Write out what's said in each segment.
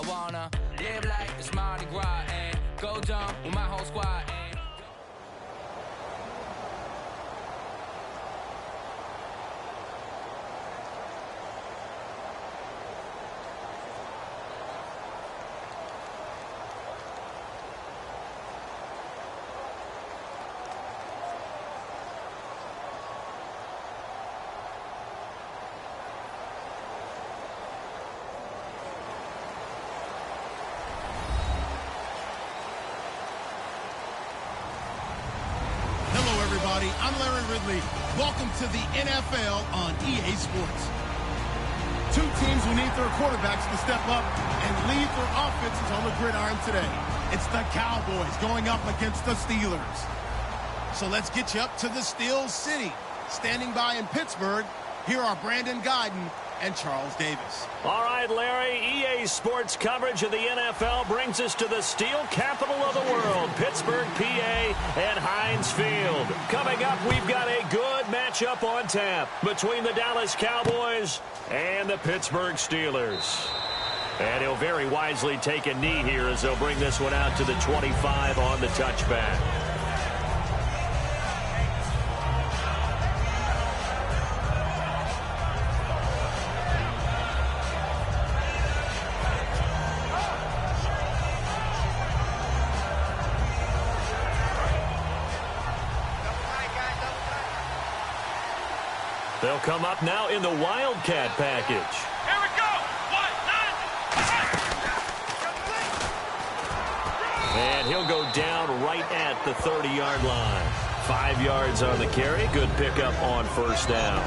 wanna live like it's Mardi Gras and go dumb with my whole squad. I'm Larry Ridley. Welcome to the NFL on EA Sports. Two teams who need their quarterbacks to step up and lead their offenses on the gridiron today. It's the Cowboys going up against the Steelers. So let's get you up to the Steel City. Standing by in Pittsburgh, here are Brandon Guyton and Charles Davis. All right, Larry, EA Sports coverage of the NFL brings us to the steel capital of the world, Pittsburgh, PA, and Heinz Field. Coming up, we've got a good matchup on tap between the Dallas Cowboys and the Pittsburgh Steelers. And he'll very wisely take a knee here as they'll bring this one out to the 25 on the touchback. They'll come up now in the Wildcat package. Here we go. 1, 9. And he'll go down right at the 30-yard line. 5 yards on the carry. Good pickup on first down.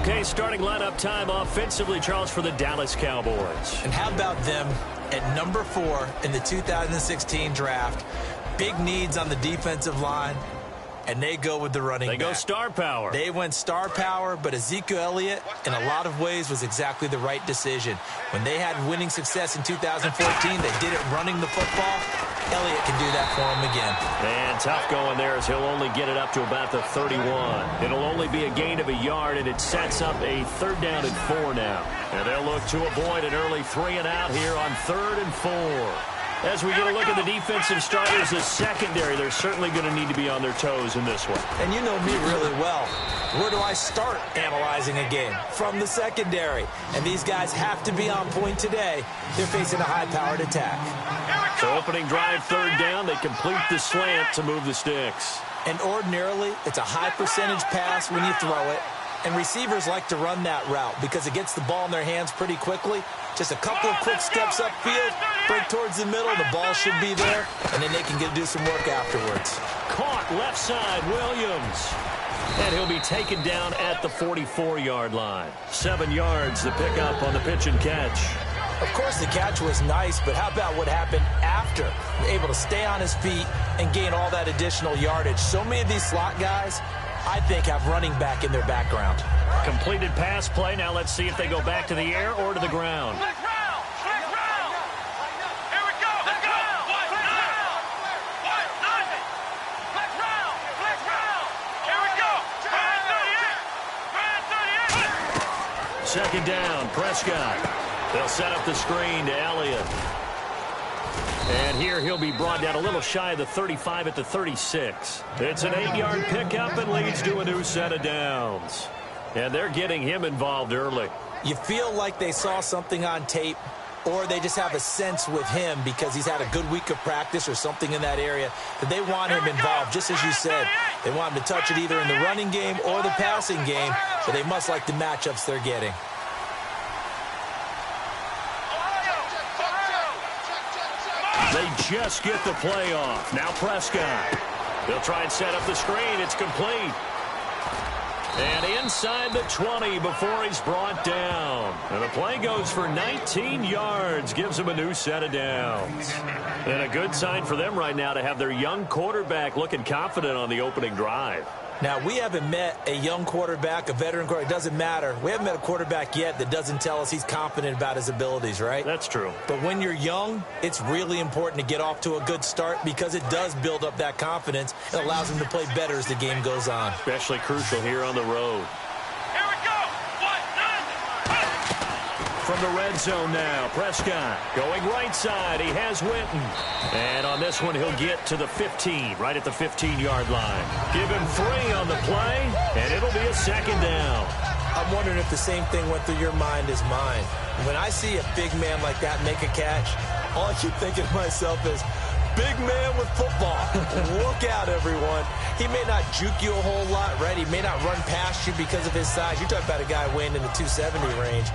Okay, starting lineup time offensively, Charles, for the Dallas Cowboys. And how about them at number 4 in the 2016 draft? Big needs on the defensive line. And they go with the running back. They go star power. They went star power, but Ezekiel Elliott, in a lot of ways, was exactly the right decision. When they had winning success in 2014, they did it running the football. Elliott can do that for them again. And tough going there as he'll only get it up to about the 31. It'll only be a gain of a yard, and it sets up a 3rd down and 4 now. And they'll look to avoid an early 3 and out here on 3rd and 4. As we get a look at the defensive starters, the secondary, they're certainly going to need to be on their toes in this one. And you know me really well. Where do I start analyzing a game? From the secondary. And these guys have to be on point today. They're facing a high-powered attack. So opening drive, 3rd down, they complete the slant to move the sticks. And ordinarily, it's a high-percentage pass when you throw it. And receivers like to run that route because it gets the ball in their hands pretty quickly. Just a couple of quick steps upfield, break towards the middle, the ball should be there, and then they can do some work afterwards. Caught left side, Williams. And he'll be taken down at the 44-yard line. 7 yards, the pickup on the pitch and catch. Of course, the catch was nice, but how about what happened after? Able to stay on his feet and gain all that additional yardage. So many of these slot guys, I think, have running back in their background. Completed pass play. Now let's see if they go back to the air or to the ground. Flick round. Flick round. Here we go. Let's go. 1, 9. 1, 9. Flick round. Flick round. Here we go. Brand 38. Brand 38. 2nd down, Prescott. They'll set up the screen to Elliott. And here he'll be brought down a little shy of the 35 at the 36. It's an 8-yard pickup and leads to a new set of downs. And they're getting him involved early. You feel like they saw something on tape, or they just have a sense with him because he's had a good week of practice or something in that area that they want him involved, just as you said. They want him to touch it either in the running game or the passing game, so they must like the matchups they're getting. They just get the play off. Now Prescott. They'll try and set up the screen. It's complete. And inside the 20 before he's brought down. And the play goes for 19 yards. Gives him a new set of downs. And a good sign for them right now to have their young quarterback looking confident on the opening drive. Now, we haven't met a young quarterback, a veteran quarterback. It doesn't matter. We haven't met a quarterback yet that doesn't tell us he's confident about his abilities, right? That's true. But when you're young, it's really important to get off to a good start because it does build up that confidence. It allows him to play better as the game goes on. Especially crucial here on the road. Here we go. 1, 9. from the red zone now. Prescott going right side. He has Witten. And on this one, he'll get to the 15, right at the 15-yard line. Give him 3 on the play, and it'll be a second down. I'm wondering if the same thing went through your mind as mine. When I see a big man like that make a catch, all I keep thinking to myself is, big man with football. Look out, everyone. He may not juke you a whole lot, right? He may not run past you because of his size. You're talking about a guy weighing in the 270 range.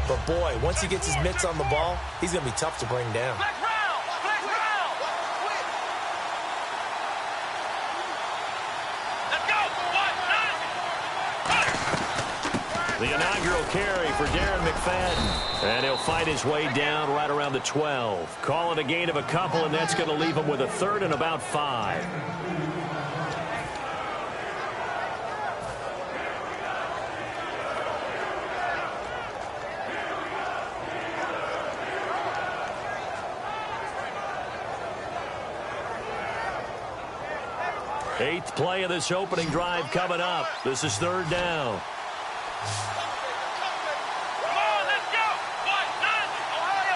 But, boy, once he gets his mitts on the ball, he's going to be tough to bring down. Flex round! Flex round! Let's go! 1, 9! The inaugural carry for Darren McFadden. And he'll fight his way down right around the 12. Call it a gain of a couple, and that's going to leave him with a 3rd and about 5. Eighth play of this opening drive coming up. This is 3rd down. Come on, let's go! 1, 9! Ohio!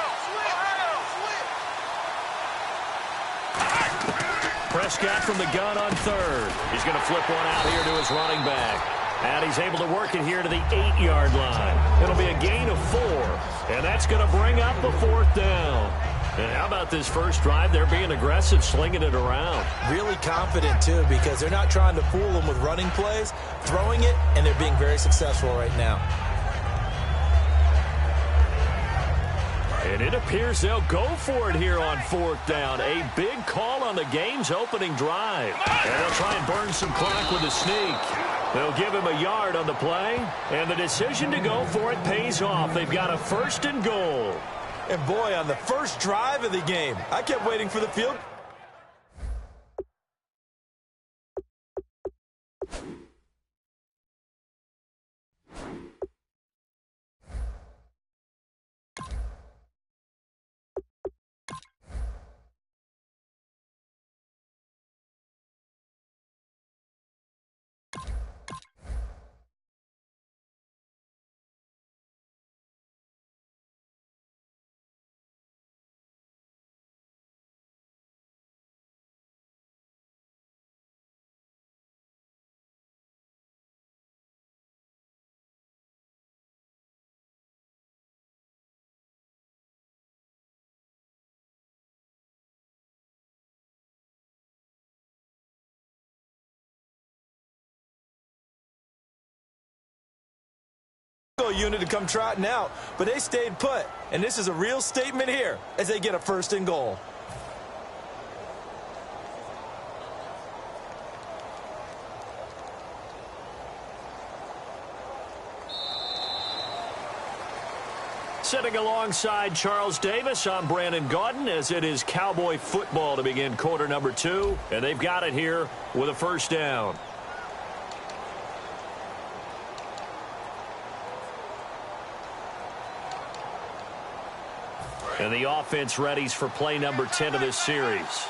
Prescott from the gun on 3rd. He's going to flip one out here to his running back. And he's able to work it here to the 8-yard line. It'll be a gain of 4. And that's going to bring up the 4th down. And how about this first drive? They're being aggressive, slinging it around. Really confident, too, because they're not trying to fool them with running plays, throwing it, and they're being very successful right now. And it appears they'll go for it here on 4th down. A big call on the game's opening drive. And they'll try and burn some clock with a sneak. They'll give him a yard on the play, and the decision to go for it pays off. They've got a 1st and goal. And, boy, on the first drive of the game, I kept waiting for the field. Unit to come trotting out, but they stayed put, and this is a real statement here as they get a 1st and goal. Sitting alongside Charles Davis, I'm Brandon Gaudin, as it is Cowboy football to begin quarter number 2, and they've got it here with a 1st down. And the offense readies for play number 10 of this series.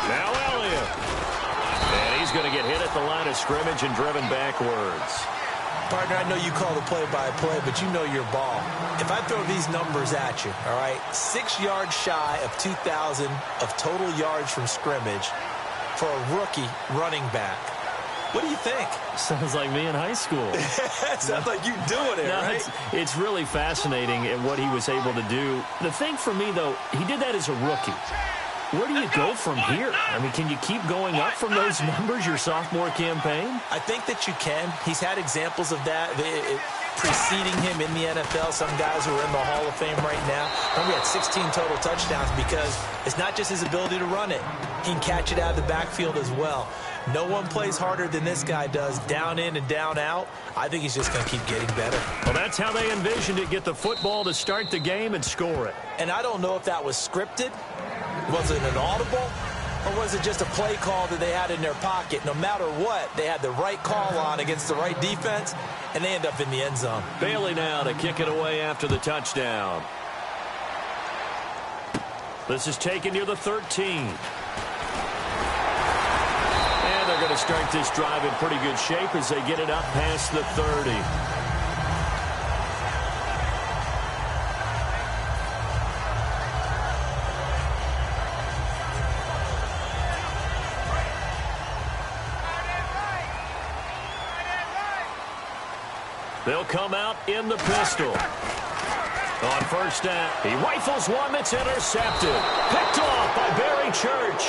Now Elliott. And he's going to get hit at the line of scrimmage and driven backwards. Partner, I know you call the play-by-play, but you know your ball. If I throw these numbers at you, all right, 6 yards shy of 2,000 of total yards from scrimmage for a rookie running back. What do you think? Sounds like me in high school. Sounds like you doing it, right? It's really fascinating at what he was able to do. The thing for me, though, he did that as a rookie. Where do you go from here? I mean, can you keep going up from those numbers your sophomore campaign? I think that you can. He's had examples of that preceding him in the NFL. Some guys who are in the Hall of Fame right now. Remember, he had 16 total touchdowns because it's not just his ability to run it. He can catch it out of the backfield as well. No one plays harder than this guy does, down in and down out. I think he's just going to keep getting better. Well, that's how they envisioned it, get the football to start the game and score it. And I don't know if that was scripted. Was it an audible? Or was it just a play call that they had in their pocket? No matter what, they had the right call on against the right defense, and they end up in the end zone. Bailey now to kick it away after the touchdown. This is taken near the 13. And they're going to start this drive in pretty good shape as they get it up past the 30. They'll come out in the pistol. On first down, he rifles one that's intercepted. Picked off by Barry Church.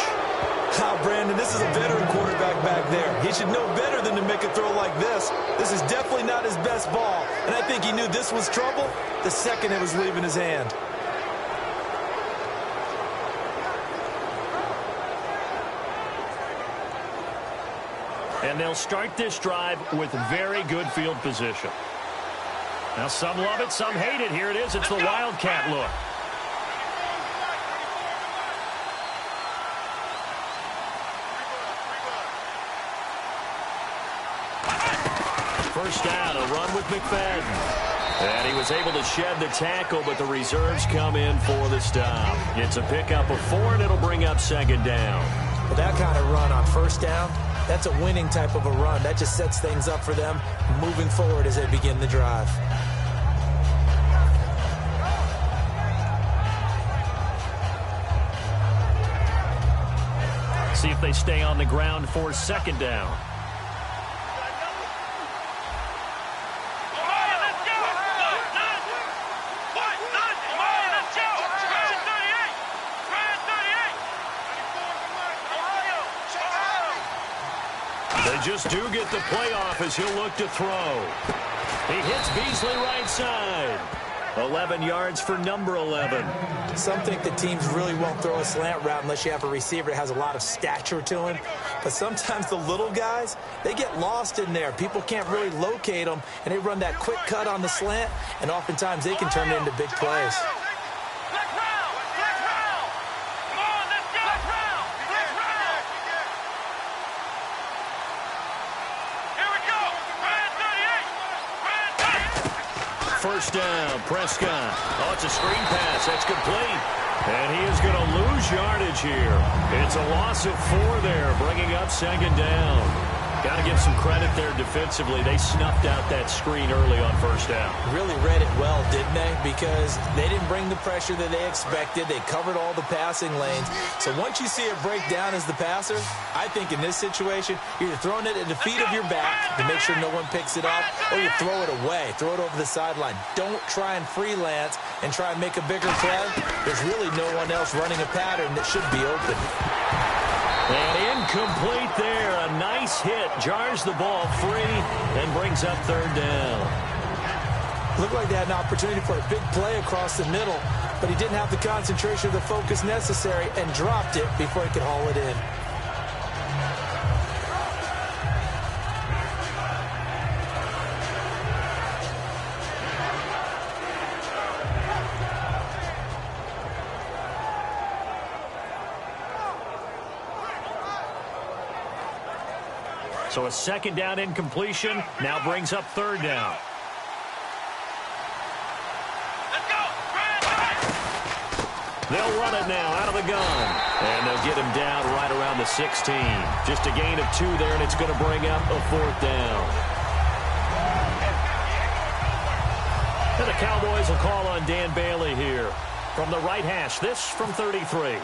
Brandon, this is a veteran quarterback back there. He should know better than to make a throw like this. This is definitely not his best ball, and I think he knew this was trouble the second it was leaving his hand. And they'll start this drive with very good field position. Now some love it, some hate it. Here it is. It's the Wildcat look. First down, a run with McFadden. And he was able to shed the tackle, but the reserves come in for the stop. It's a pickup of 4, and it'll bring up second down. But that kind of run on first down, that's a winning type of a run. That just sets things up for them moving forward as they begin the drive. See if they stay on the ground for second down. They just do get the playoff as he'll look to throw. He hits Beasley right side. 11 yards for number 11. Some think the teams really won't throw a slant route unless you have a receiver that has a lot of stature to him. But sometimes the little guys, they get lost in there. People can't really locate them, and they run that quick cut on the slant, and oftentimes they can turn it into big plays. First down, Prescott. Oh, it's a screen pass. That's complete. And he is going to lose yardage here. It's a loss of 4 there, bringing up second down. Got to give some credit there defensively. They snuffed out that screen early on first down. Really read it well, didn't they? Because they didn't bring the pressure that they expected. They covered all the passing lanes. So once you see it break down as the passer, I think in this situation, you're either throwing it at the feet of your back to make sure no one picks it up, or you throw it away. Throw it over the sideline. Don't try and freelance and try and make a bigger play. There's really no one else running a pattern that should be open. And incomplete there. A nice hit. Jars the ball free and brings up third down. Looked like they had an opportunity for a big play across the middle, but he didn't have the concentration or the focus necessary and dropped it before he could haul it in. So a second down incompletion now brings up third down. Let's go! They'll run it now out of the gun. And they'll get him down right around the 16. Just a gain of 2 there, and it's going to bring up a 4th down. And the Cowboys will call on Dan Bailey here from the right hash. This from 33.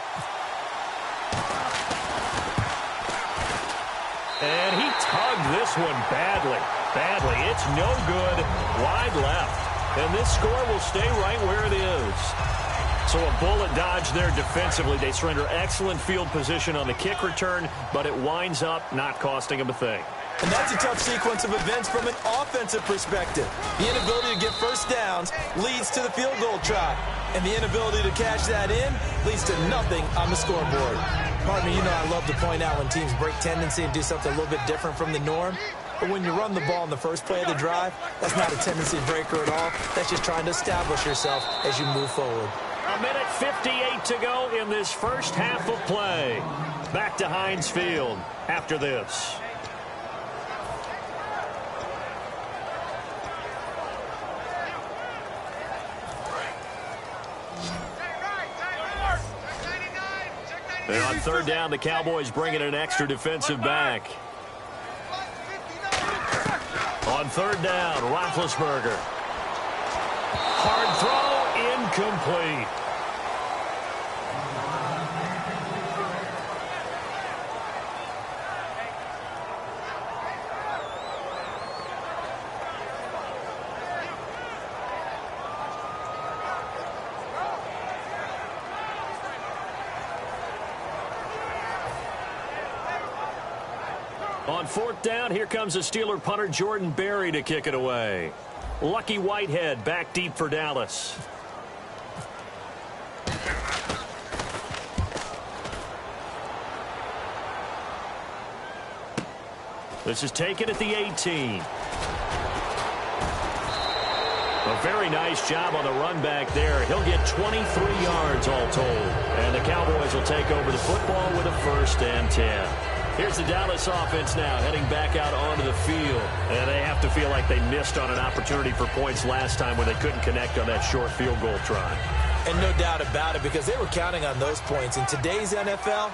And he tugged this one badly. It's no good. Wide left. And this score will stay right where it is. So a bullet dodge there defensively. They surrender excellent field position on the kick return, but it winds up not costing them a thing. And that's a tough sequence of events from an offensive perspective. The inability to get first downs leads to the field goal try. And the inability to cash that in leads to nothing on the scoreboard. Pardon me, you know I love to point out when teams break tendency and do something a little bit different from the norm. But when you run the ball in the first play of the drive, that's not a tendency breaker at all. That's just trying to establish yourself as you move forward. A minute 58 to go in this first half of play. Back to Heinz Field after this. And on third down, the Cowboys bringing an extra defensive back. On third down, Roethlisberger. Hard throw, incomplete. On fourth down, here comes the Steeler punter Jordan Berry to kick it away. Lucky Whitehead back deep for Dallas. This is taken at the 18. A very nice job on the run back there. He'll get 23 yards all told. And the Cowboys will take over the football with a 1st and 10. Here's the Dallas offense now heading back out onto the field. And they have to feel like they missed on an opportunity for points last time when they couldn't connect on that short field goal try. And no doubt about it, because they were counting on those points. In today's NFL,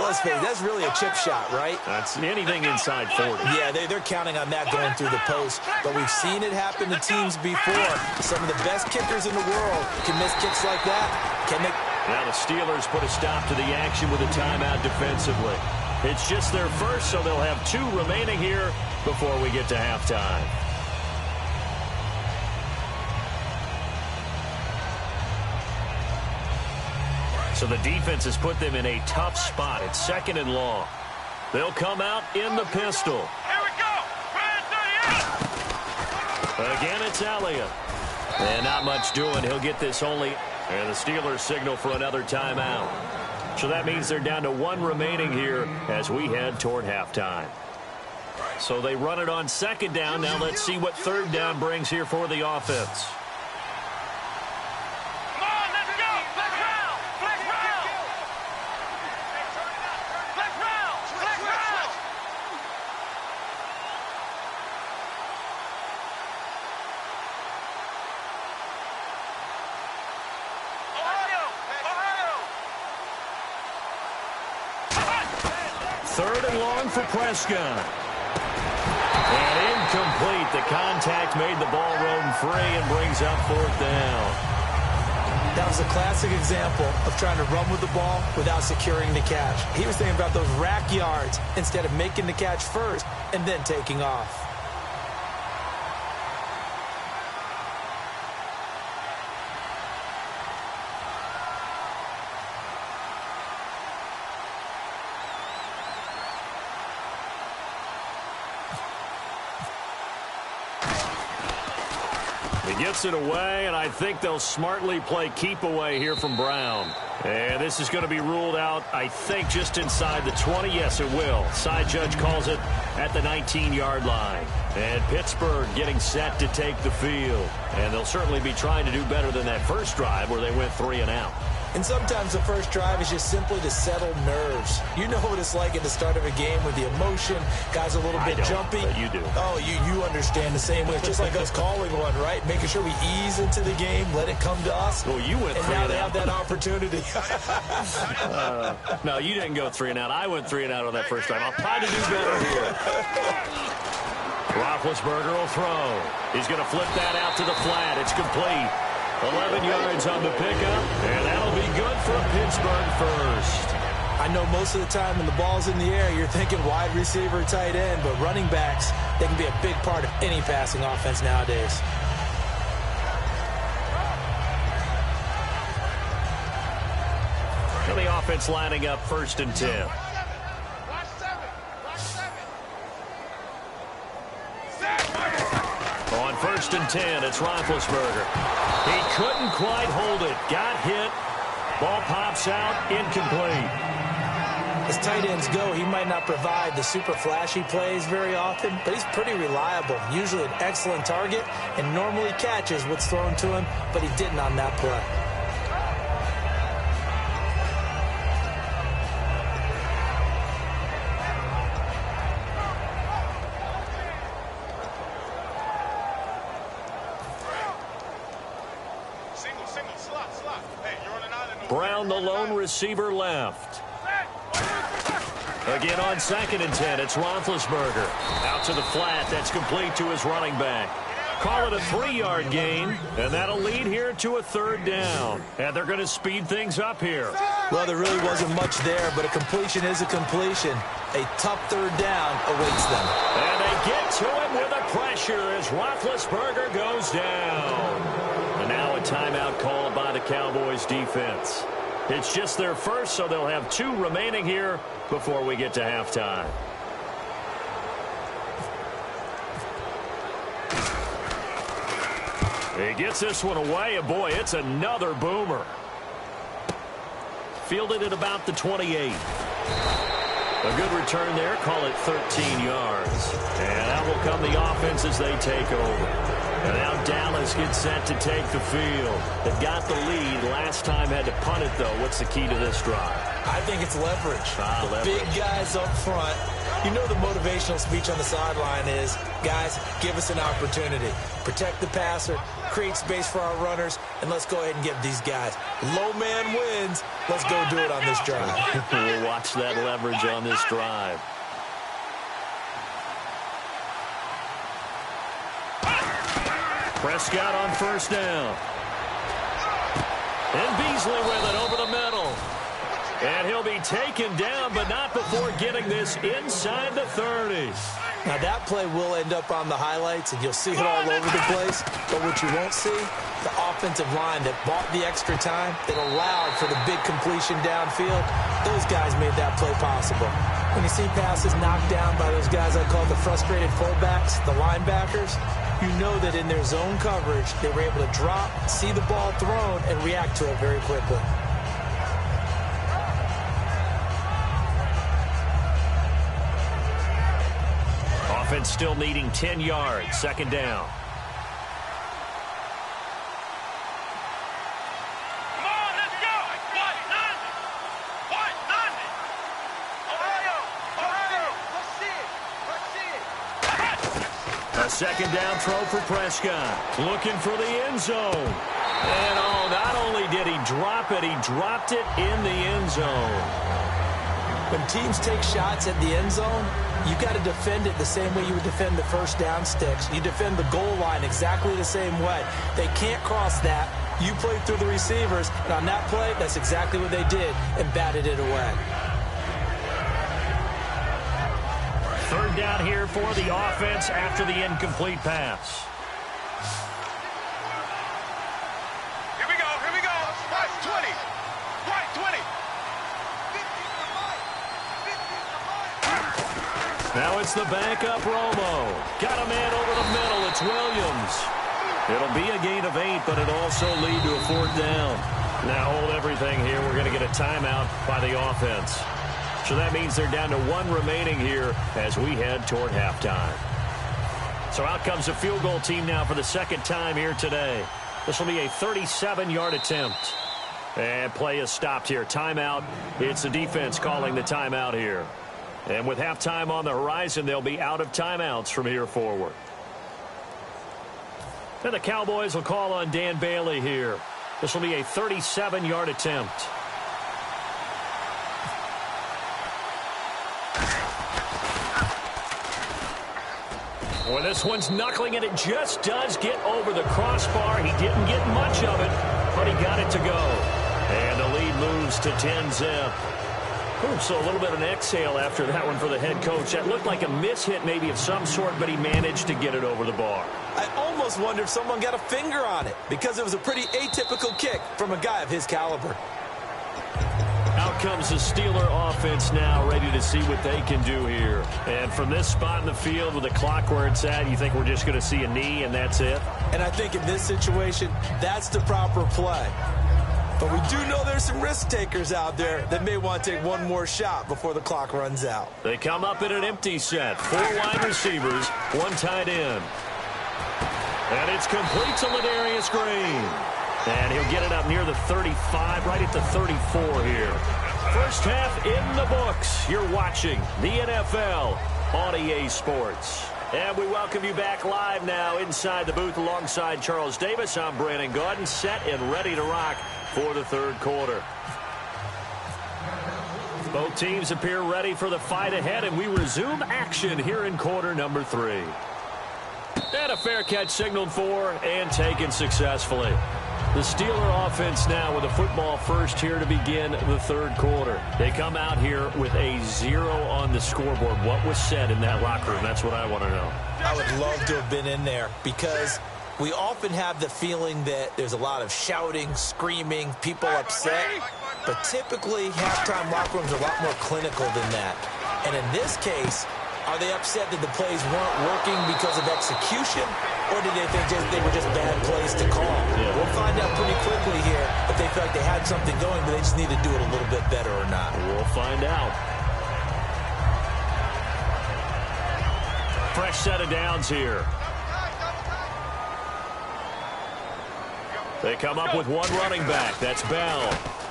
let's face it, that's really a chip shot, right? That's anything inside 40. Yeah, they're counting on that going through the post. But we've seen it happen to teams before. Some of the best kickers in the world can miss kicks like that. Can they? Now the Steelers put a stop to the action with a timeout defensively. It's just their first, so they'll have 2 remaining here before we get to halftime. So the defense has put them in a tough spot. It's 2nd and long. They'll come out in the pistol. Here we go. Again, it's Elliott. And not much doing. He'll get this only. And the Steelers signal for another timeout. So that means they're down to 1 remaining here as we head toward halftime. So they run it on 2nd down. Now let's see what 3rd down brings here for the offense. Come on, let's go. Flex round. Flex round. Flex round. Flex round. Ohio. Ohio. 3rd and long for Prescott. And incomplete. The contact made the ball roam free and brings up 4th down. That was a classic example of trying to run with the ball without securing the catch. He was thinking about those rack yards instead of making the catch first and then taking off. He gets it away, and I think they'll smartly play keep away here from Brown. And this is going to be ruled out, I think, just inside the 20. Yes, it will. Side judge calls it at the 19-yard line. And Pittsburgh getting set to take the field. And they'll certainly be trying to do better than that first drive where they went 3 and out. And sometimes the first drive is just simply to settle nerves. You know what it's like at the start of a game with the emotion. Guys a little bit jumpy. But you do. Oh, you understand the same way. It's just like us calling one, right? Making sure we ease into the game, let it come to us. Well, you went 3 and out. And now they have that opportunity. No, you didn't go 3 and out. I went 3 and out on that first drive. I'll try to do better here. Roethlisberger will throw. He's going to flip that out to the flat. It's complete. 11 yards on the pickup, and that'll be good for Pittsburgh first. I know most of the time when the ball's in the air, you're thinking wide receiver, tight end, but running backs, they can be a big part of any passing offense nowadays. So the offense lining up 1st and 10. On 1st and 10, it's Roethlisberger. He couldn't quite hold it. Got hit. Ball pops out. Incomplete. As tight ends go, he might not provide the super flashy plays very often, but he's pretty reliable. Usually an excellent target and normally catches what's thrown to him, but he didn't on that play. Brown, the lone receiver, left. Again on 2nd and 10, it's Roethlisberger. Out to the flat, that's complete to his running back. Call it a 3-yard gain, and that'll lead here to a 3rd down. And they're going to speed things up here. Well, there really wasn't much there, but a completion is a completion. A tough 3rd down awaits them. And they get to him with the pressure as Roethlisberger goes down. And now a timeout called by the Cowboys defense. It's just their first, so they'll have 2 remaining here before we get to halftime. He gets this one away, and boy, it's another boomer. Fielded at about the 28. A good return there, call it 13 yards. And out will come the offense as they take over. And now Dallas gets set to take the field. They've got the lead. Last time had to punt it, though. What's the key to this drive? I think it's leverage. Leverage. Big guys up front. You know the motivational speech on the sideline is, guys, give us an opportunity. Protect the passer, create space for our runners, and let's go ahead and give these guys. Low man wins. Let's go do it on this drive. We'll watch that leverage on this drive. Prescott on 1st down. And Beasley with it over the middle. And he'll be taken down, but not before getting this inside the 30. Now, that play will end up on the highlights, and you'll see it all over the place. But what you won't see, the offensive line that bought the extra time, that allowed for the big completion downfield, those guys made that play possible. When you see passes knocked down by those guys I call the frustrated fullbacks, the linebackers, you know that in their zone coverage, they were able to drop, see the ball thrown, and react to it very quickly. Offense still needing 10 yards. 2nd down. Come on, let's go. What? Nothing. Ohio. Let's see it. A 2nd down throw for Prescott. Looking for the end zone. And not only did he drop it, he dropped it in the end zone. When teams take shots at the end zone, you got to defend it the same way you would defend the 1st down sticks. You defend the goal line exactly the same way. They can't cross that. You played through the receivers, and on that play, that's exactly what they did, and batted it away. 3rd down here for the offense after the incomplete pass. Here we go. Right 20. Right 20. Now it's the backup Romo. Got a man over the middle. It's Williams. It'll be a gain of 8, but it'll also lead to a 4th down. Now hold everything here. We're going to get a timeout by the offense. So that means they're down to 1 remaining here as we head toward halftime. So out comes the field goal team now for the 2nd time here today. This will be a 37-yard attempt. And play is stopped here. Timeout. It's the defense calling the timeout here. And with halftime on the horizon, they'll be out of timeouts from here forward. And the Cowboys will call on Dan Bailey here. This will be a 37-yard attempt. Well, this one's knuckling, and it just does get over the crossbar. He didn't get much of it, but he got it to go. And the lead moves to 10-zip. So a little bit of an exhale after that one for the head coach. That looked like a mishit maybe of some sort, but he managed to get it over the bar. I almost wonder if someone got a finger on it because it was a pretty atypical kick from a guy of his caliber. Out comes the Steeler offense now, ready to see what they can do here. And from this spot in the field with the clock where it's at, you think we're just going to see a knee and that's it? And I think in this situation, that's the proper play. But we do know there's some risk takers out there that may want to take one more shot before the clock runs out. They come up in an empty set. 4 wide receivers, 1 tight end. And it's complete to Ladarius Green. And he'll get it up near the 35, right at the 34 here. First half in the books. You're watching the NFL on EA Sports. And we welcome you back live now inside the booth alongside Charles Davis. I'm Brandon Gaudin, set and ready to rock for the 3rd quarter. Both teams appear ready for the fight ahead, and we resume action here in quarter number 3. And a fair catch signaled for and taken successfully. The Steeler offense now with a football first here to begin the third quarter. They come out here with a 0 on the scoreboard. What was said in that locker room? That's what I want to know. I would love to have been in there because we often have the feeling that there's a lot of shouting, screaming, people upset. But typically, halftime locker rooms are a lot more clinical than that. And in this case, are they upset that the plays weren't working because of execution, or did they think they were just bad plays to call? Yeah. We'll find out pretty quickly here if they feel like they had something going, but they just need to do it a little bit better or not. We'll find out. Fresh set of downs here. They come up with one running back. That's Bell.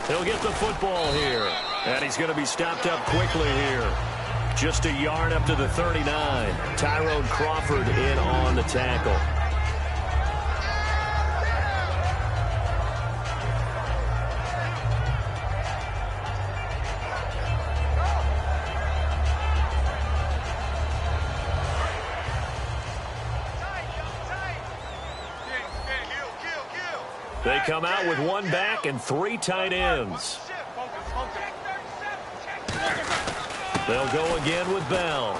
He'll get the football here. And he's going to be stopped up quickly here. Just a yard up to the 39. Tyrone Crawford in on the tackle. They come out with one back and 3 tight ends. They'll go again with Bell.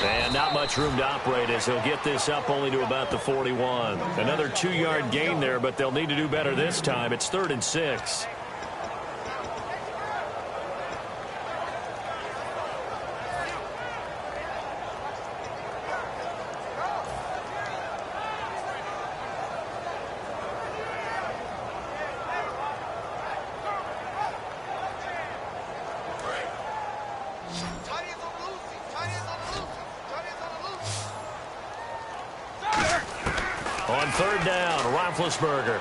And not much room to operate as he'll get this up only to about the 41. Another 2-yard gain there, but they'll need to do better this time. It's 3rd and 6. On 3rd down, Roethlisberger.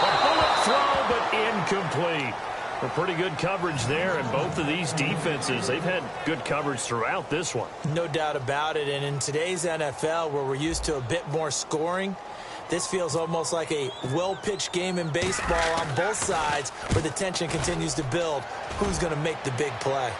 A bullet throw, but incomplete. A pretty good coverage there, and both of these defenses, they've had good coverage throughout this one. No doubt about it, and in today's NFL, where we're used to a bit more scoring, this feels almost like a well-pitched game in baseball on both sides, where the tension continues to build. Who's going to make the big play?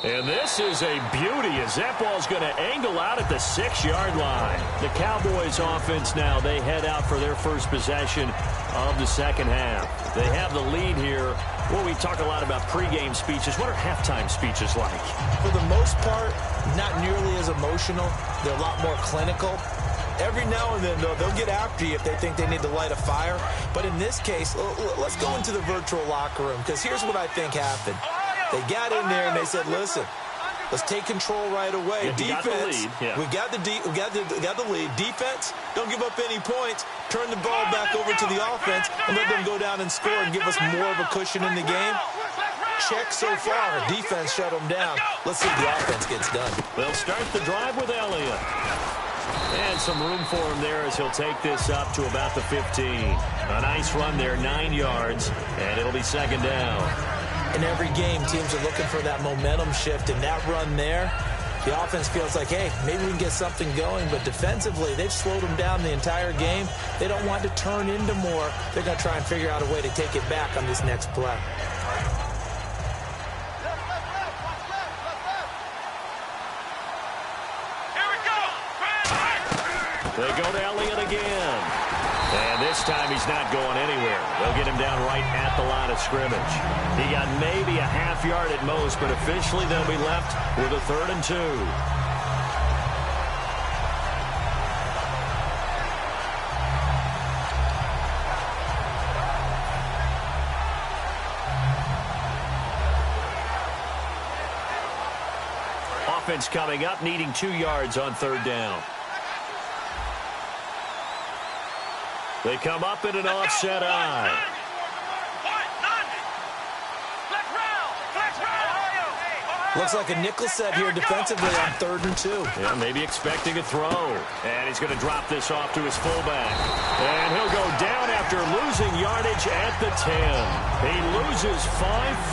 And this is a beauty as that ball's going to angle out at the 6-yard line. The Cowboys offense now, they head out for their first possession of the second half. They have the lead here. Well, we talk a lot about pregame speeches. What are halftime speeches like? For the most part, not nearly as emotional. They're a lot more clinical. Every now and then, though, they'll get after you if they think they need to light a fire. But in this case, let's go into the virtual locker room, because here's what I think happened. They got in there and they said, listen, let's take control right away. Defense, we got the lead. Defense, don't give up any points. Turn the ball back over to the offense and let them go down and score and give us more of a cushion in the game. Check so far. Defense shut them down. Let's see if the offense gets done. They'll start the drive with Elliott. And some room for him there as he'll take this up to about the 15. A nice run there, 9 yards, and it'll be 2nd down. In every game, teams are looking for that momentum shift, and that run there, the offense feels like, hey, maybe we can get something going, but defensively, they've slowed them down the entire game. They don't want to turn into more. They're going to try and figure out a way to take it back on this next play. They go to Elliott again. And this time he's not going anywhere. They'll get him down right at the line of scrimmage. He got maybe a half yard at most, but officially they'll be left with a 3rd and 2. Offense coming up, needing 2 yards on 3rd down. They come up in an offset eye. Looks like a nickel set here defensively on 3rd and 2. Yeah, maybe expecting a throw. And he's going to drop this off to his fullback. And he'll go down after losing yardage at the 10. He loses 5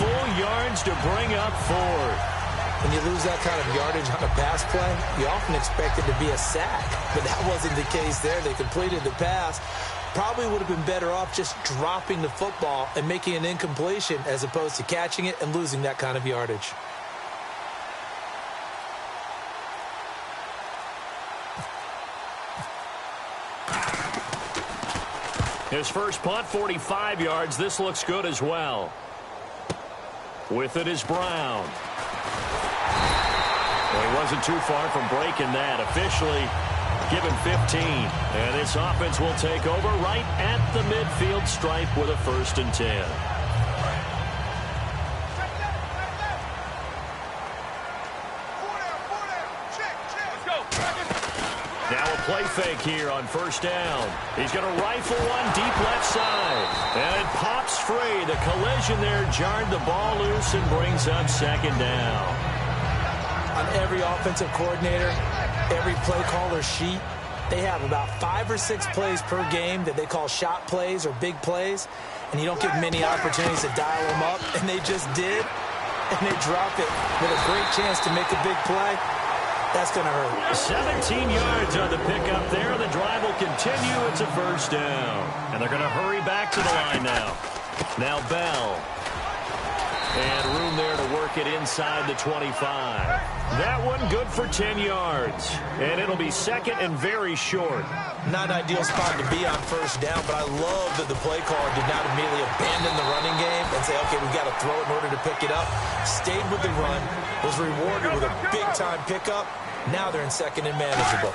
full yards to bring up 4. When you lose that kind of yardage on a pass play, you often expect it to be a sack. But that wasn't the case there. They completed the pass. probably would have been better off just dropping the football and making an incompletion as opposed to catching it and losing that kind of yardage. His first punt, 45 yards. This looks good as well. With it is Brown. Well, he wasn't too far from breaking that. Officially given 15. And this offense will take over right at the midfield stripe with a 1st and 10. Now a play fake here on 1st down. He's going to rifle one deep left side. And it pops free. The collision there jarred the ball loose and brings up 2nd down. On every offensive coordinator, every play caller sheet, they have about 5 or 6 plays per game that they call shot plays or big plays. And you don't get many opportunities to dial them up. And they just did. And they drop it with a great chance to make a big play. That's going to hurt. 17 yards on the pickup there. The drive will continue. It's a 1st down. And they're going to hurry back to the line now. Now Bell. And room there to work it inside the 25. That one good for 10 yards. And it'll be 2nd and very short. Not an ideal spot to be on 1st down, but I love that the play caller did not immediately abandon the running game and say, okay, we've got to throw it in order to pick it up. Stayed with the run, was rewarded with a big-time pickup. Now they're in 2nd and manageable.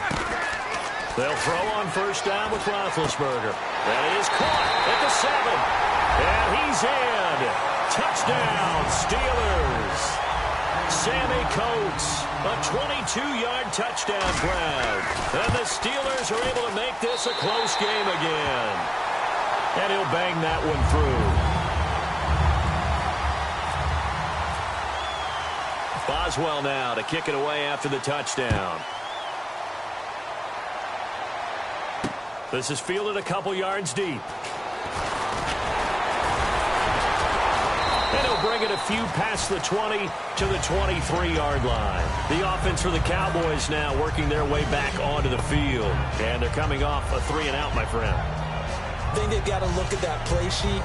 They'll throw on 1st down with Roethlisberger. That is caught at the 7. And he's in. Touchdown, Steelers. Sammy Coates, a 22-yard touchdown grab. And the Steelers are able to make this a close game again. And he'll bang that one through. Boswell now to kick it away after the touchdown. This is fielded a couple yards deep. And he'll bring it a few past the 20 to the 23-yard line. The offense for the Cowboys now working their way back onto the field. And they're coming off a 3-and-out, my friend. I think they've got to look at that play sheet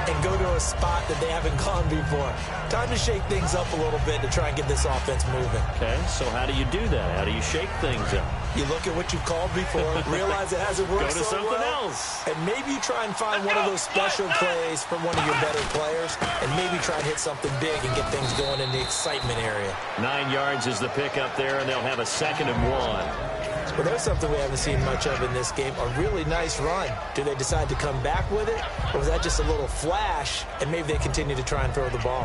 and go to a spot that they haven't gone before. Time to shake things up a little bit to try and get this offense moving. Okay, so how do you do that? How do you shake things up? You look at what you've called before, realize it hasn't worked Go to so something well, else. and maybe you try and find one of those special plays from one of your better players, and maybe try and hit something big and get things going in the excitement area. 9 yards is the pickup there, and they'll have a 2nd and 1. Well, there's something we haven't seen much of in this game, a really nice run. Do they decide to come back with it, or was that just a little flash, and maybe they continue to try and throw the ball?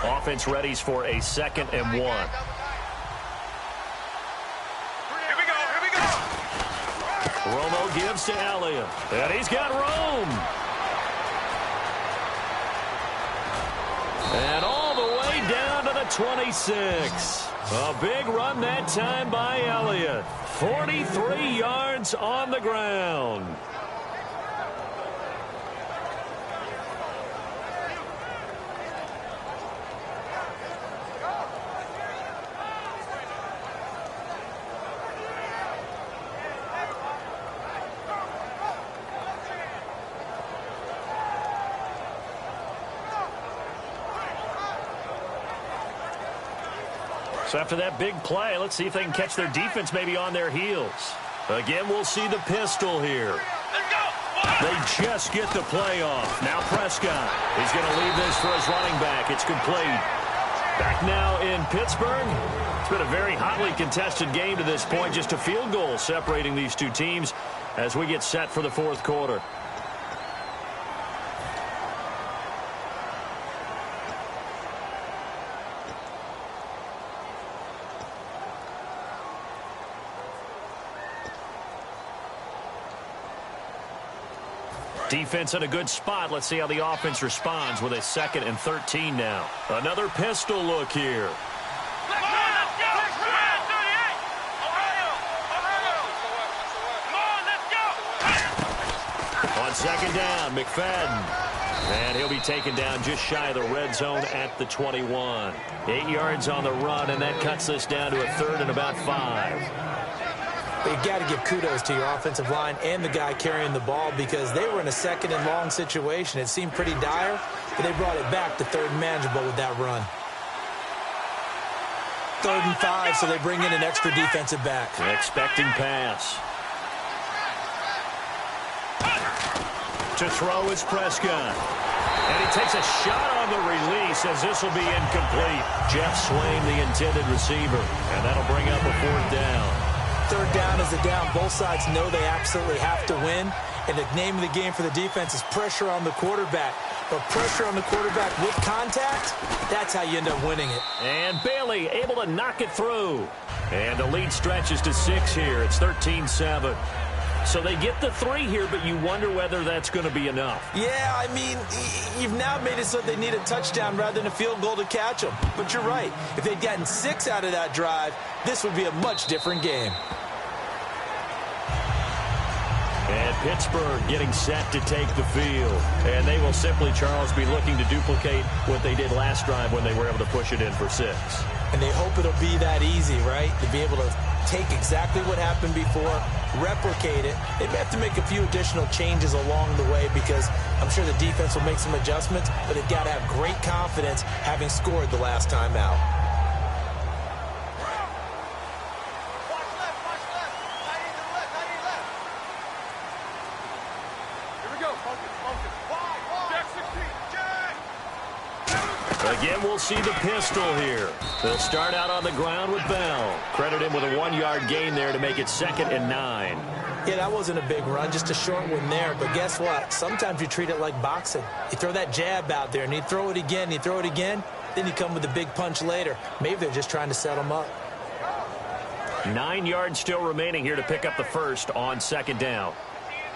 Offense readies for a 2nd and 1. Here we go. Romo gives to Elliott. And he's got room. And all the way down to the 26. A big run that time by Elliott. 43 yards on the ground. So after that big play, let's see if they can catch their defense maybe on their heels. Again, we'll see the pistol here. They just get the play off. Now Prescott. He's going to leave this for his running back. It's complete. Back now in Pittsburgh. It's been a very hotly contested game to this point. Just a field goal separating these two teams as we get set for the 4th quarter. Defense in a good spot. Let's see how the offense responds with a 2nd and 13 now. Another pistol look here. On 2nd down, McFadden. And he'll be taken down just shy of the red zone at the 21. 8 yards on the run, and that cuts this down to a 3rd and about 5. But you got to give kudos to your offensive line and the guy carrying the ball because they were in a second and long situation. It seemed pretty dire, but they brought it back to third and manageable with that run. 3rd and 5, so they bring in an extra defensive back. Expecting pass. To throw is Prescott. And he takes a shot on the release as this will be incomplete. Jeff Swain, the intended receiver. And that'll bring up a 4th down. 3rd down is a down. Both sides know they absolutely have to win. And the name of the game for the defense is pressure on the quarterback. But pressure on the quarterback with contact, that's how you end up winning it. And Bailey able to knock it through. And the lead stretches to 6 here. It's 13-7. So they get the 3 here, but you wonder whether that's going to be enough. Yeah, I mean, you've now made it so they need a touchdown rather than a field goal to catch them. But you're right. If they'd gotten 6 out of that drive, this would be a much different game. And Pittsburgh getting set to take the field. And they will simply, Charles, be looking to duplicate what they did last drive when they were able to push it in for 6. And they hope it'll be that easy, right? To be able to take exactly what happened before, replicate it. They may have to make a few additional changes along the way because I'm sure the defense will make some adjustments, but they've got to have great confidence having scored the last time out. Again, we'll see the pistol here. They'll start out on the ground with Bell. Credit him with a 1-yard gain there to make it 2nd and 9. Yeah, that wasn't a big run, just a short one there. But guess what? Sometimes you treat it like boxing. You throw that jab out there, and you throw it again, then you come with a big punch later. Maybe they're just trying to set them up. 9 yards still remaining here to pick up the first on 2nd down.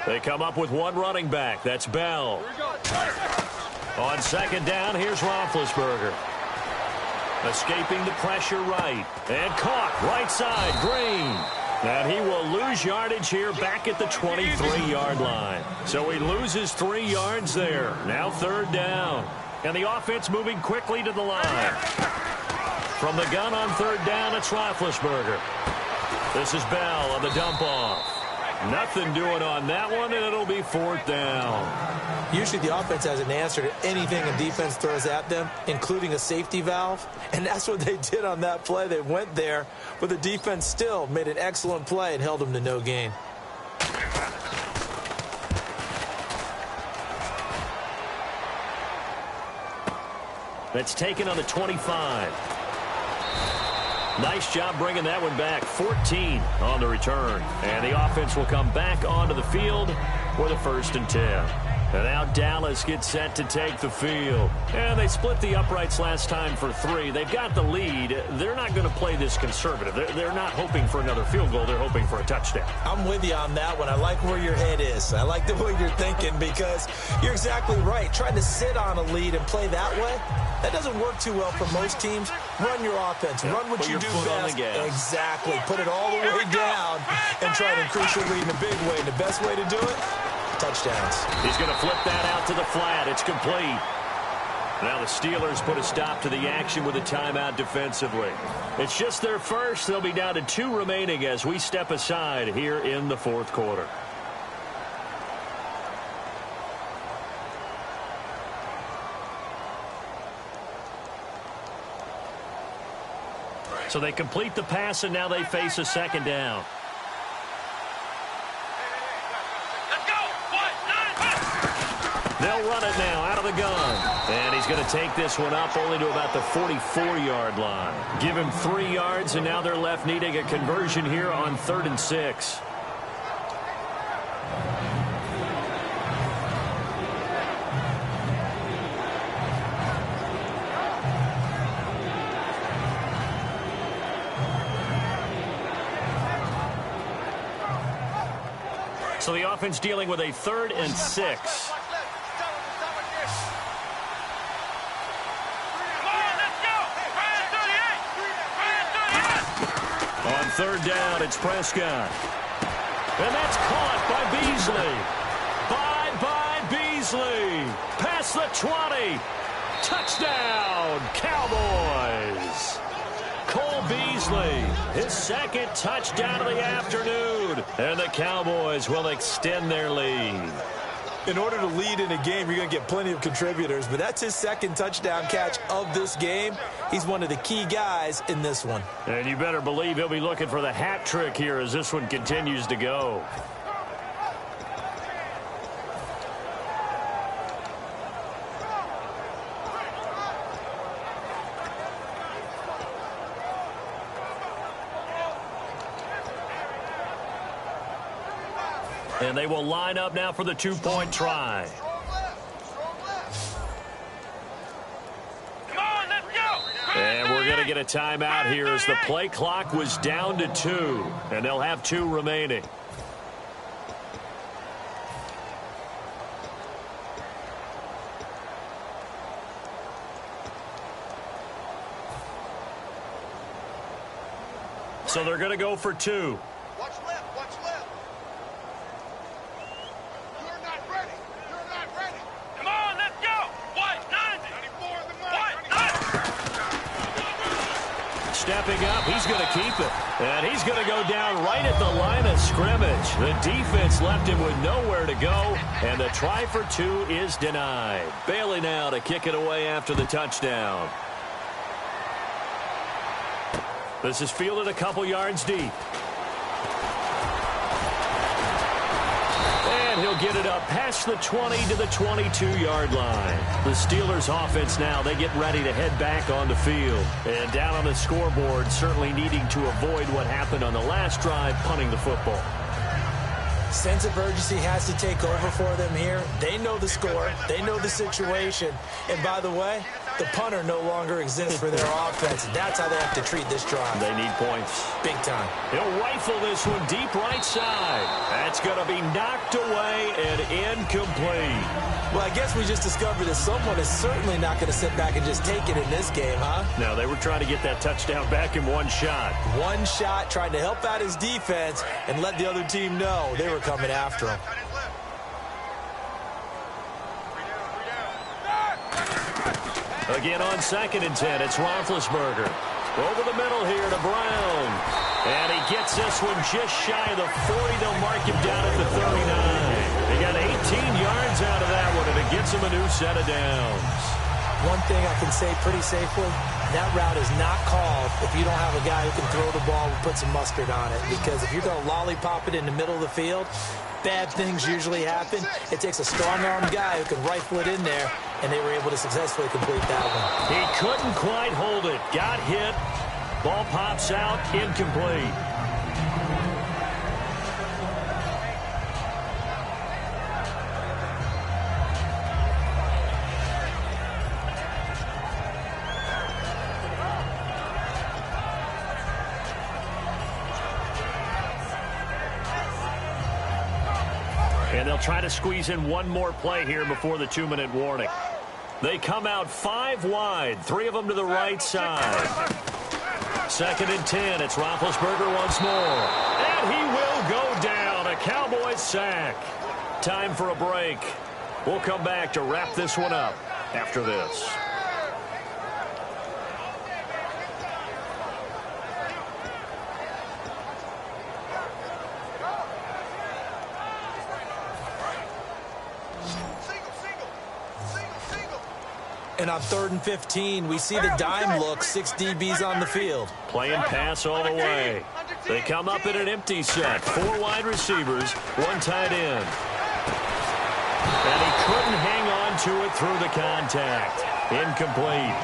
They come up with 1 running back. That's Bell. On 2nd down, here's Roethlisberger. Escaping the pressure right. And caught right side, Green. And he will lose yardage here back at the 23-yard line. So he loses 3 yards there. Now 3rd down. And the offense moving quickly to the line. From the gun on 3rd down, it's Roethlisberger. This is Bell on the dump-off. Nothing doing on that one, and it'll be 4th down. Usually the offense has an answer to anything a defense throws at them, including a safety valve. And that's what they did on that play. They went there, but the defense still made an excellent play and held them to no gain. That's taken on the 25. Nice job bringing that one back. 14 on the return. And the offense will come back onto the field with a 1st and 10. And now Dallas gets set to take the field. And they split the uprights last time for 3. They've got the lead. They're not going to play this conservative. They're not hoping for another field goal. They're hoping for a touchdown. I'm with you on that one. I like where your head is. I like the way you're thinking because you're exactly right. Trying to sit on a lead and play that way, that doesn't work too well for most teams. Run your offense. Run what you do best. Exactly. Put it all the way down and try to increase your lead in a big way. And the best way to do it, touchdowns. He's going to flip that out to the flat. It's complete. Now the Steelers put a stop to the action with a timeout defensively. It's just their first. They'll be down to 2 remaining as we step aside here in the 4th quarter. So they complete the pass, and now they face a 2nd down. They'll run it now out of the gun. And he's going to take this one up only to about the 44-yard line. Give him 3 yards, and now they're left needing a conversion here on 3rd and 6. So the offense dealing with a 3rd and 6. On 3rd down, it's Prescott. And that's caught by Beasley. By Beasley. Past the 20. Touchdown, Cowboys. Cole Beasley, his second touchdown of the afternoon. And the Cowboys will extend their lead. In order to lead in a game, you're going to get plenty of contributors, but that's his second touchdown catch of this game. He's one of the key guys in this one. And you better believe he'll be looking for the hat trick here as this one continues to go. And they will line up now for the two-point try. Come on, let's go. And we're going to get a timeout here as the play clock was down to 2. And they'll have 2 remaining. So they're going to go for 2. Watch left, watch left. You're not ready. You're not ready. Come on, let's go. White, 90. 94 in the White, 90. Stepping up, he's going to keep it. And he's going to go down right at the line of scrimmage. The defense left him with nowhere to go. And the try for 2 is denied. Bailey now to kick it away after the touchdown. This is fielded a couple yards deep. And he'll get it up past the 20 to the 22-yard line. The Steelers offense now, they get ready to head back on the field. And down on the scoreboard, certainly needing to avoid what happened on the last drive, punting the football. Sense of urgency has to take over for them here. They know the score. They know the situation. And by the way, the punter no longer exists for their offense. That's how they have to treat this drive. They need points. Big time. He'll rifle this one deep right side. That's going to be knocked away and incomplete. Well, I guess we just discovered that someone is certainly not going to sit back and just take it in this game, huh? No, they were trying to get that touchdown back in one shot. One shot, trying to help out his defense and let the other team know they were coming after him. Again on 2nd and 10, it's Roethlisberger. Over the middle here to Brown. And he gets this one just shy of the 40. They'll mark him down at the 39. He got 18 yards out of that one, and it gets him a new set of downs. One thing I can say pretty safely, that route is not called if you don't have a guy who can throw the ball and put some mustard on it. Because if you're going to lollipop it in the middle of the field, bad things usually happen. It takes a strong-armed guy who can rifle it in there, and they were able to successfully complete that one. He couldn't quite hold it. Got hit. Ball pops out. Incomplete. And they'll try to squeeze in one more play here before the 2-minute warning. They come out 5 wide, 3 of them to the right side. 2nd and 10, it's Roethlisberger once more. And he will go down, a Cowboys sack. Time for a break. We'll come back to wrap this one up after this. And on 3rd and 15, we see the dime look, 6 DBs on the field. Playing pass all the way. They come up in an empty set. 4 wide receivers, 1 tight end. And he couldn't hang on to it through the contact. Incomplete.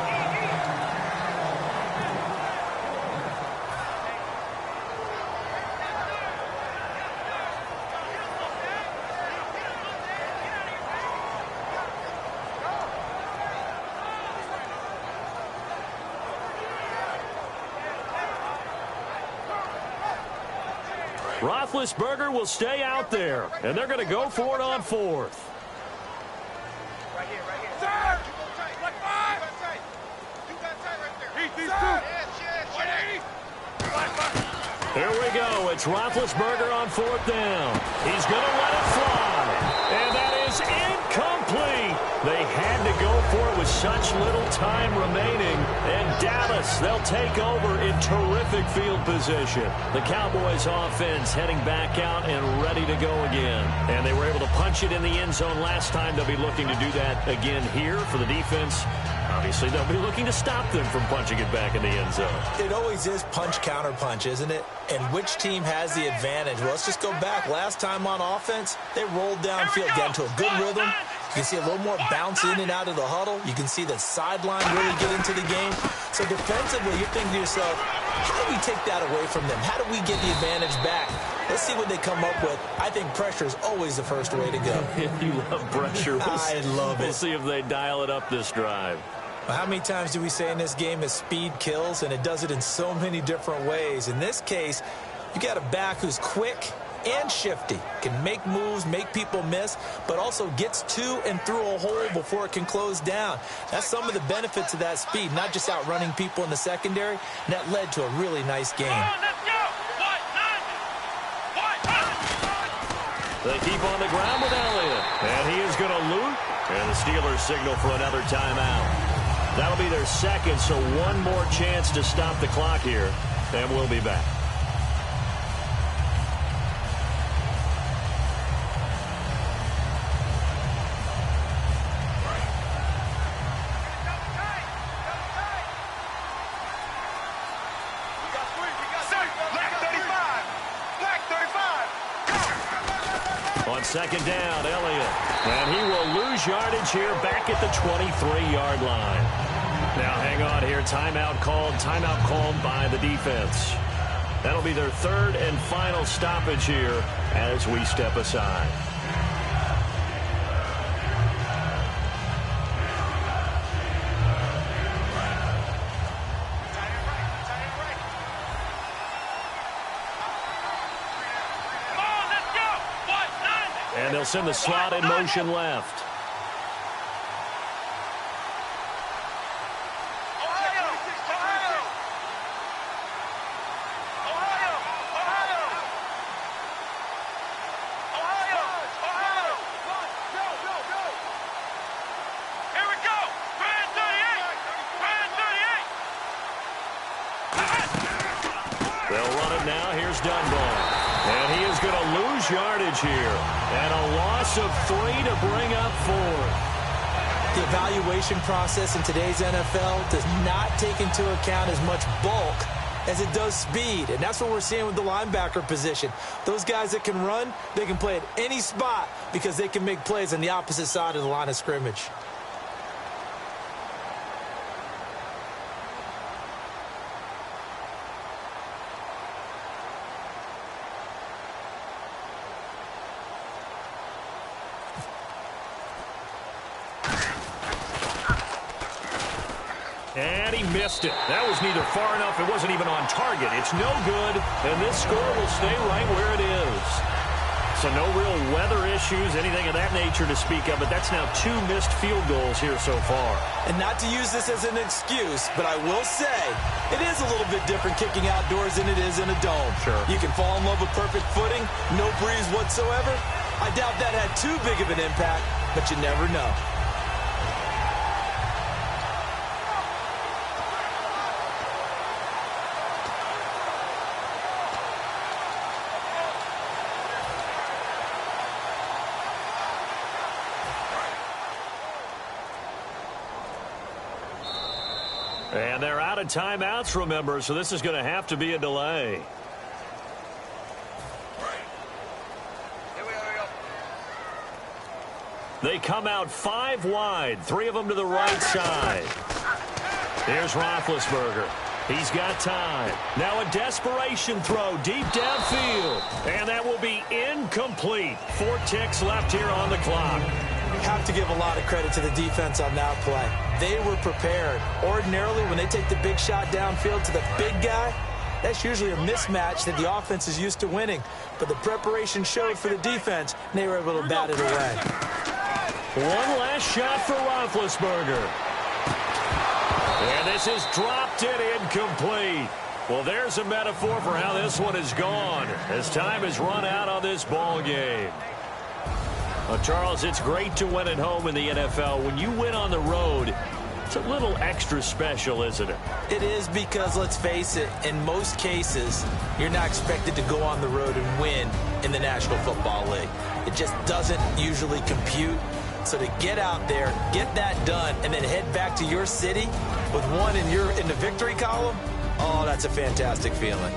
Roethlisberger will stay out there, and they're going to go for it on 4th. Right here, right here. Sir! Like 5! You got tight right there. Heat these 2. Yes. Here we go. It's Roethlisberger on 4th down. He's going to let it fly. And that is Complete. They had to go for it with such little time remaining. And Dallas, they'll take over in terrific field position. The Cowboys offense heading back out and ready to go again. And they were able to punch it in the end zone last time. They'll be looking to do that again here for the defense. Obviously, they'll be looking to stop them from punching it back in the end zone. It always is punch-counter-punch, isn't it? And which team has the advantage? Well, let's just go back. Last time on offense, they rolled downfield, got into a good rhythm. You can see a little more bounce in and out of the huddle. You can see the sideline really get into the game. So defensively, you're thinking to yourself, how do we take that away from them? How do we get the advantage back? Let's see what they come up with. I think pressure is always the first way to go. You love pressure. I love it. We'll see if they dial it up this drive. Well, how many times do we say in this game is speed kills, and it does it in so many different ways. In this case, you got a back who's quick and shifty, can make moves, make people miss, but also gets to and through a hole before it can close down. That's some of the benefits of that speed, not just outrunning people in the secondary, and that led to a really nice game. They keep on the ground with Elliott, and he is going to loot, and the Steelers signal for another timeout. That'll be their second, so one more chance to stop the clock here, and we'll be back. On second down, Elliott. And he will lose yardage here back at the 23-yard line. Now hang on here. Timeout called by the defense. That'll be their third and final stoppage here as we step aside. And they'll send the slot in motion left. Yardage here, and a loss of 3 to bring up 4. The evaluation process in today's NFL does not take into account as much bulk as it does speed, and that's what we're seeing with the linebacker position. Those guys that can run, they can play at any spot because they can make plays on the opposite side of the line of scrimmage. And he missed it. That was neither far enough. It wasn't even on target. It's no good, and this score will stay right where it is. So no real weather issues, anything of that nature to speak of, but that's now 2 missed field goals here so far. And not to use this as an excuse, but I will say it is a little bit different kicking outdoors than it is in a dome. Sure. You can fall in love with perfect footing, no breeze whatsoever. I doubt that had too big of an impact, but you never know. And they're out of timeouts, remember, so this is going to have to be a delay. They come out 5 wide, 3 of them to the right side. Here's Roethlisberger. He's got time. Now a desperation throw deep downfield. And that will be incomplete. 4 ticks left here on the clock. Have to give a lot of credit to the defense on that play. They were prepared. Ordinarily, when they take the big shot downfield to the big guy, that's usually a mismatch that the offense is used to winning. But the preparation showed for the defense, and they were able to bat it away. One last shot for Roethlisberger. And this is dropped in incomplete. Well, there's a metaphor for how this one is gone as time has run out on this ball game. Charles, it's great to win at home in the NFL. When you win on the road, it's a little extra special, isn't it? It is, because, let's face it, in most cases, you're not expected to go on the road and win in the National Football League. It just doesn't usually compute. So to get out there, get that done, and then head back to your city with one in the victory column, oh, that's a fantastic feeling.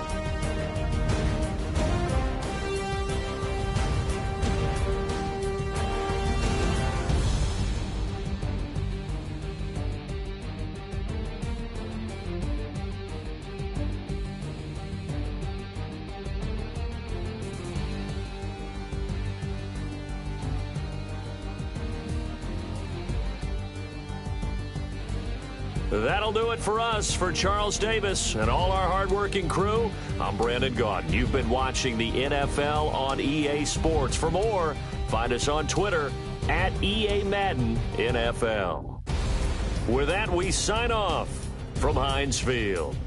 That'll do it for us. For Charles Davis and all our hardworking crew, I'm Brandon Gaudin. You've been watching the NFL on EA Sports. For more, find us on Twitter at EA Madden NFL. With that, we sign off from Heinz Field.